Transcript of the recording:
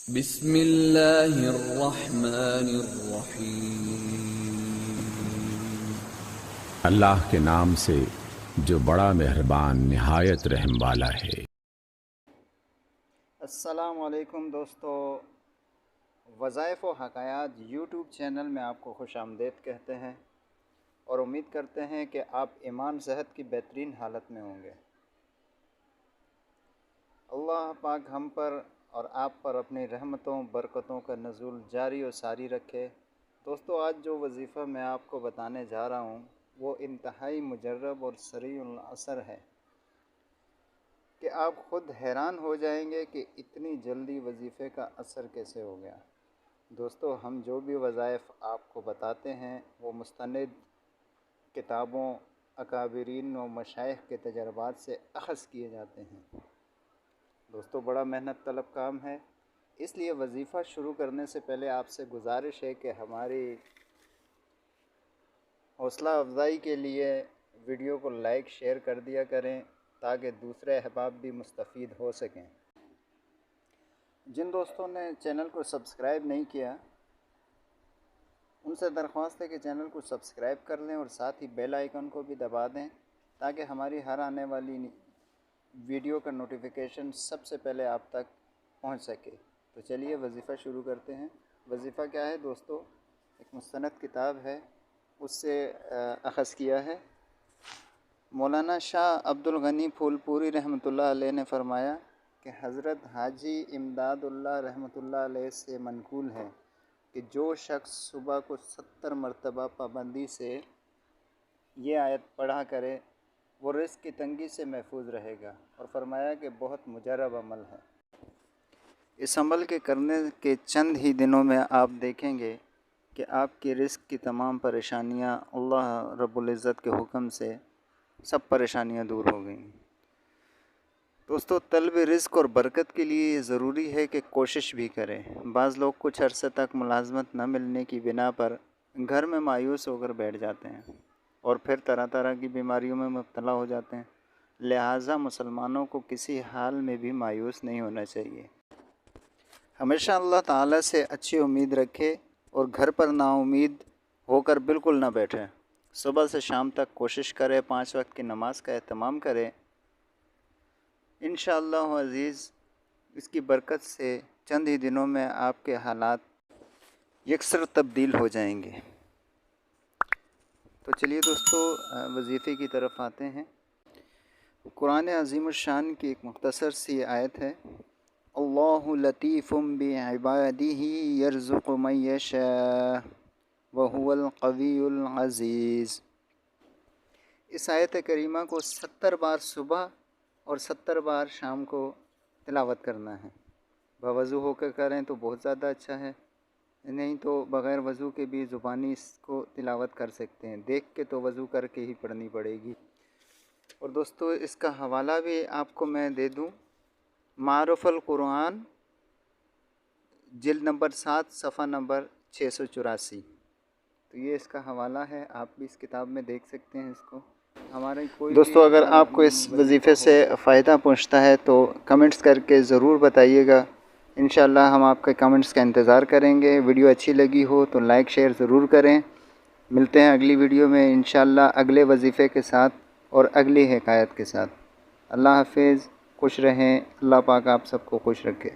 بسم اللہ الرحمن الرحیم۔ اللہ کے نام سے جو بڑا مہربان نہایت رحم والا ہے۔ السلام علیکم دوستو، وظائف و حکایات یوٹیوب چینل میں آپ کو خوش آمدید کہتے ہیں اور امید کرتے ہیں کہ آپ ایمان صحت کی بہترین حالت میں ہوں گے۔ اللہ پاک ہم پر اور آپ پر اپنی رحمتوں برکتوں کا نزول جاری و ساری رکھے۔ دوستو، آج جو وظیفہ میں آپ کو بتانے جا رہا ہوں وہ انتہائی مجرب اور سریع الاثر ہے کہ آپ خود حیران ہو جائیں گے کہ اتنی جلدی وظیفے کا اثر کیسے ہو گیا۔ دوستو، ہم جو بھی وظائف آپ کو بتاتے ہیں وہ مستند کتابوں، اکابرین و مشائخ کے تجربات سے اخذ کیے جاتے ہیں۔ دوستو، بڑا محنت طلب کام ہے، اس لیے وظیفہ شروع کرنے سے پہلے آپ سے گزارش ہے کہ ہماری حوصلہ افزائی کے لیے ویڈیو کو لائک شیئر کر دیا کریں تاکہ دوسرے احباب بھی مستفید ہو سکیں۔ جن دوستوں نے چینل کو سبسکرائب نہیں کیا ان سے درخواست ہے کہ چینل کو سبسکرائب کر لیں اور ساتھ ہی بیل آئیکن کو بھی دبا دیں تاکہ ہماری ہر آنے والی ویڈیو کا نوٹیفیکیشن سب سے پہلے آپ تک پہنچ سکے۔ تو چلیے وظیفہ شروع کرتے ہیں۔ وظیفہ کیا ہے دوستو؟ ایک مستند کتاب ہے، اس سے اخذ کیا ہے۔ مولانا شاہ عبد الغنی پھول پوری رحمۃ اللہ علیہ نے فرمایا کہ حضرت حاجی امداد اللہ رحمۃ اللہ علیہ سے منقول ہے کہ جو شخص صبح کو 70 مرتبہ پابندی سے یہ آیت پڑھا کرے وہ رزق کی تنگی سے محفوظ رہے گا، اور فرمایا کہ بہت مجرب عمل ہے۔ اس عمل کے کرنے کے چند ہی دنوں میں آپ دیکھیں گے کہ آپ کی رزق کی تمام پریشانیاں اللہ رب العزت کے حکم سے سب پریشانیاں دور ہو گئیں۔ دوستو، طلب رزق اور برکت کے لیے یہ ضروری ہے کہ کوشش بھی کریں۔ بعض لوگ کچھ عرصے تک ملازمت نہ ملنے کی بنا پر گھر میں مایوس ہو کر بیٹھ جاتے ہیں اور پھر طرح طرح کی بیماریوں میں مبتلا ہو جاتے ہیں۔ لہٰذا مسلمانوں کو کسی حال میں بھی مایوس نہیں ہونا چاہیے، ہمیشہ اللہ تعالیٰ سے اچھی امید رکھے اور گھر پر نا امید ہو کر بالکل نہ بیٹھے۔ صبح سے شام تک کوشش کرے، 5 وقت کی نماز کا اہتمام کرے۔ انشاءاللہ عزیز اس کی برکت سے چند ہی دنوں میں آپ کے حالات یکسر تبدیل ہو جائیں گے۔ تو چلیے دوستو وظیفے کی طرف آتے ہیں۔ قرآن عظیم الشان کی ایک مختصر سی آیت ہے، اللہ لطیف بعبادہ یرزق من یشاء وہو القوی العزیز۔ اس آیت کریمہ کو 70 بار صبح اور 70 بار شام کو تلاوت کرنا ہے۔ بوضو ہو کر کریں تو بہت زیادہ اچھا ہے، نہیں تو بغیر وضو کے بھی زبانی اس کو تلاوت کر سکتے ہیں، دیکھ کے تو وضو کر کے ہی پڑھنی پڑے گی۔ اور دوستو اس کا حوالہ بھی آپ کو میں دے دوں، معارف القرآن جلد نمبر 7 صفحہ نمبر 684، تو یہ اس کا حوالہ ہے، آپ بھی اس کتاب میں دیکھ سکتے ہیں اس کو۔ ہمارے دوستو اگر آپ کو اس وظیفے سے فائدہ پہنچتا ہے تو کمنٹس کر کے ضرور بتائیے گا، انشاءاللہ ہم آپ کے کمنٹس کا انتظار کریں گے۔ ویڈیو اچھی لگی ہو تو لائک شیئر ضرور کریں۔ ملتے ہیں اگلی ویڈیو میں انشاءاللہ اگلے وظیفے کے ساتھ اور اگلی حکایت کے ساتھ۔ اللہ حافظ، خوش رہیں، اللہ پاک آپ سب کو خوش رکھے۔